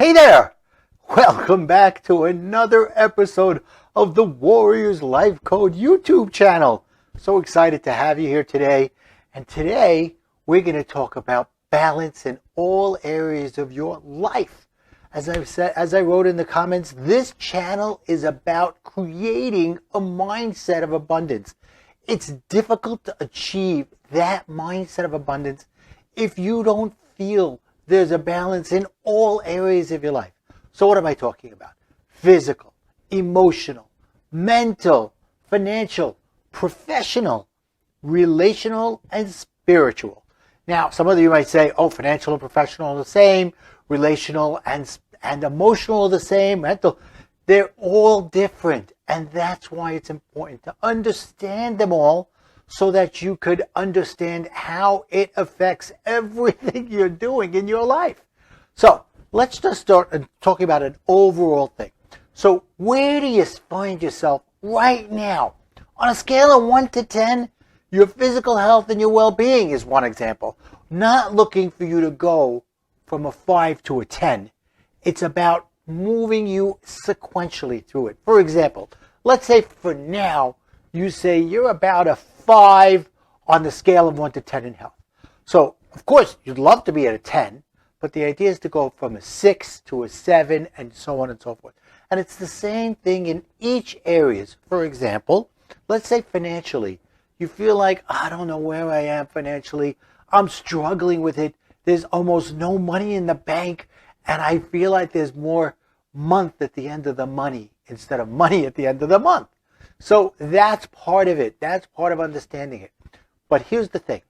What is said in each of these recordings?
Hey there! Welcome back to another episode of the Warriors Life Code YouTube channel. So excited to have you here today. And today we're going to talk about balance in all areas of your life. As I wrote in the comments, this channel is about creating a mindset of abundance. It's difficult to achieve that mindset of abundance if you don't feel there's a balance in all areas of your life. So what am I talking about? Physical, emotional, mental, financial, professional, relational, and spiritual. Now, some of you might say, oh, financial and professional are the same, relational and emotional are the same, mental. They're all different. And that's why it's important to understand them all so that you could understand how it affects everything you're doing in your life. So let's just start talking about an overall thing. So where do you find yourself right now? On a scale of 1 to 10, your physical health and your well-being is one example. Not looking for you to go from a 5 to a 10. It's about moving you sequentially through it. For example, let's say for now, you say you're about a 5 on the scale of 1 to 10 in health. So, of course, you'd love to be at a 10, but the idea is to go from a 6 to a 7 and so on and so forth. And it's the same thing in each areas. For example, let's say financially, you feel like, I don't know where I am financially. I'm struggling with it. There's almost no money in the bank, and I feel like there's more month at the end of the money instead of money at the end of the month. So that's part of it. That's part of understanding it. But here's the thing.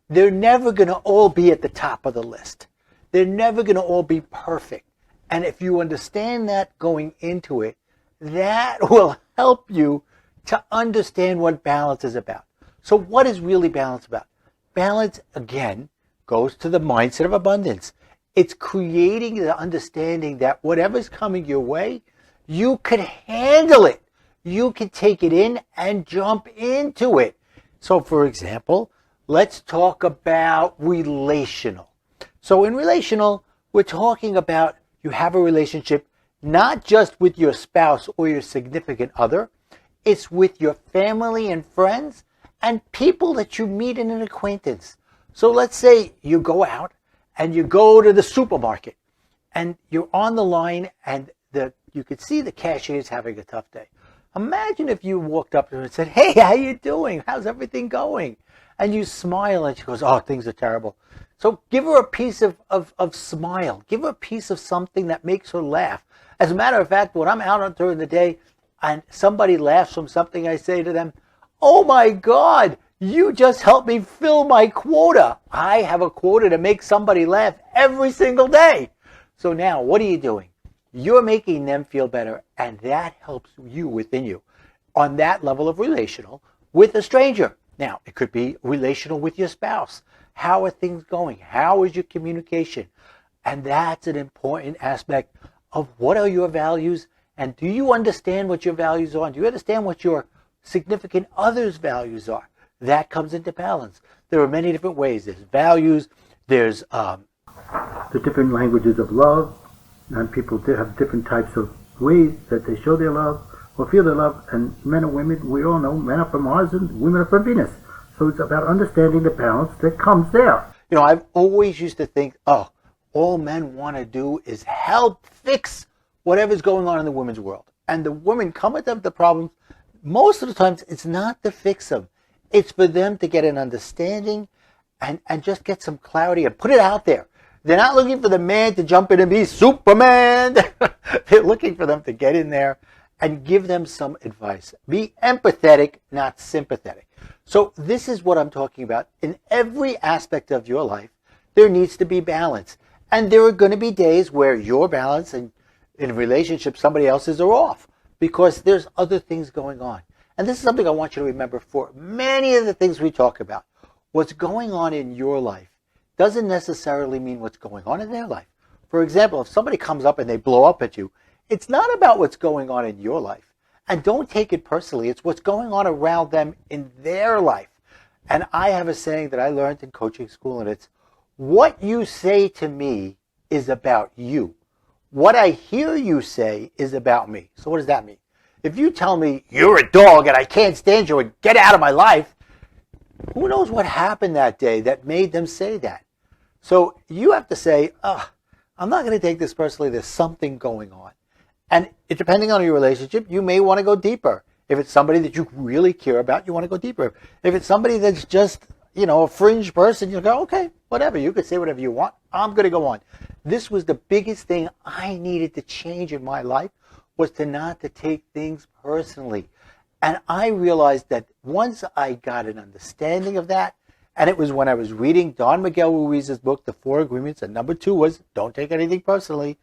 They're never going to all be at the top of the list. They're never going to all be perfect. And if you understand that going into it, that will help you to understand what balance is about. So what is really balance about? Balance, again, goes to the mindset of abundance. It's creating the understanding that whatever's coming your way, you can handle it. You can take it in and jump into it. So, for example, let's talk about relational. So in relational, we're talking about you have a relationship not just with your spouse or your significant other. It's with your family and friends and people that you meet in an acquaintance. So let's say you go out and you go to the supermarket and you're on the line and you could see the cashier is having a tough day. Imagine if you walked up to her and said, hey, how you doing? How's everything going? And you smile and she goes, oh, things are terrible. So give her a piece of smile. Give her a piece of something that makes her laugh. As a matter of fact, when I'm out during the day and somebody laughs from something, I say to them, oh my God, you just helped me fill my quota. I have a quota to make somebody laugh every single day. So now what are you doing? You're making them feel better, and that helps you within you on that level of relational with a stranger. Now, it could be relational with your spouse. How are things going? How is your communication? And that's an important aspect of what are your values, and do you understand what your values are? Do you understand what your significant other's values are? That comes into balance. There are many different ways. There's values. There's the different languages of love. And people have different types of ways that they show their love or feel their love. And men and women, we all know, men are from Mars and women are from Venus. So it's about understanding the balance that comes there. You know, I've always used to think, oh, all men want to do is help fix whatever's going on in the women's world. And the women come with them the problems. Most of the times, it's not to fix them. It's for them to get an understanding and just get some clarity and put it out there. They're not looking for the man to jump in and be Superman. They're looking for them to get in there and give them some advice. Be empathetic, not sympathetic. So this is what I'm talking about. In every aspect of your life, there needs to be balance. And there are going to be days where your balance and in a relationship, somebody else's are off because there's other things going on. And this is something I want you to remember for many of the things we talk about. What's going on in your life doesn't necessarily mean what's going on in their life. For example, if somebody comes up and they blow up at you, it's not about what's going on in your life. And don't take it personally. It's what's going on around them in their life. And I have a saying that I learned in coaching school, and it's, what you say to me is about you. what I hear you say is about me. So what does that mean? If you tell me you're a dog and I can't stand you and get out of my life, who knows what happened that day that made them say that? So you have to say, I'm not going to take this personally. There's something going on. And depending on your relationship, you may want to go deeper. If it's somebody that you really care about, you want to go deeper. If it's somebody that's just, a fringe person, you go, okay, whatever. You can say whatever you want. I'm going to go on. This was the biggest thing I needed to change in my life, was not to take things personally. And I realized that once I got an understanding of that, and it was when I was reading Don Miguel Ruiz's book, The Four Agreements, and number 2 was, don't take anything personally,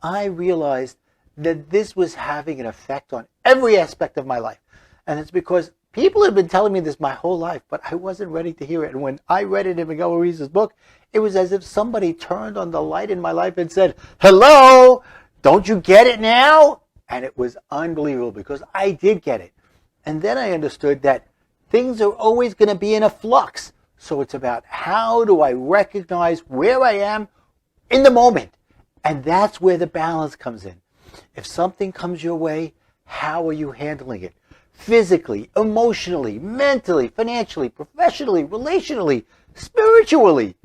I realized that this was having an effect on every aspect of my life. And it's because people have been telling me this my whole life, but I wasn't ready to hear it. And when I read it in Miguel Ruiz's book, it was as if somebody turned on the light in my life and said, hello, don't you get it now? And it was unbelievable because I did get it. And then I understood that things are always going to be in a flux. So it's about how do I recognize where I am in the moment? And that's where the balance comes in. If something comes your way, how are you handling it? Physically, emotionally, mentally, financially, professionally, relationally, spiritually.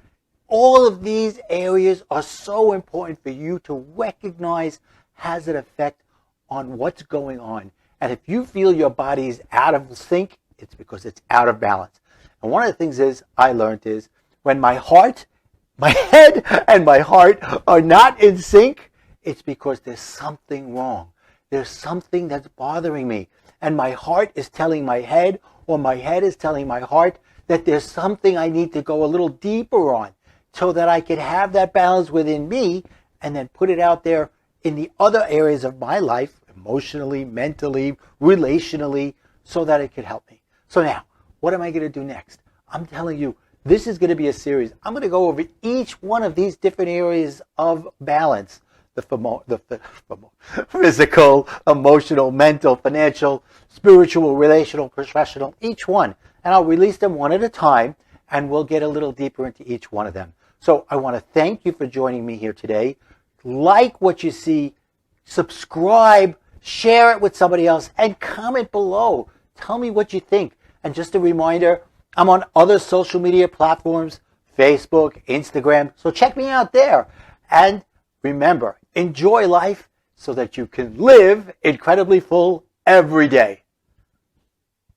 All of these areas are so important for you to recognize has an effect on what's going on. And if you feel your body is out of sync, it's because it's out of balance. And one of the things I learned is when my head and my heart are not in sync, it's because there's something wrong. There's something that's bothering me. And my heart is telling my head, or my head is telling my heart, that there's something I need to go a little deeper on so that I can have that balance within me and then put it out there in the other areas of my life, emotionally, mentally, relationally, so that it could help me. So now, what am I going to do next? I'm telling you, this is going to be a series. I'm going to go over each one of these different areas of balance. The physical, emotional, mental, financial, spiritual, relational, professional, each one. And I'll release them one at a time, and we'll get a little deeper into each one of them. So I want to thank you for joining me here today. Like what you see, subscribe, share it with somebody else, and comment below. Tell me what you think. And just a reminder, I'm on other social media platforms, Facebook, Instagram, so check me out there. And remember, enjoy life so that you can live incredibly full every day.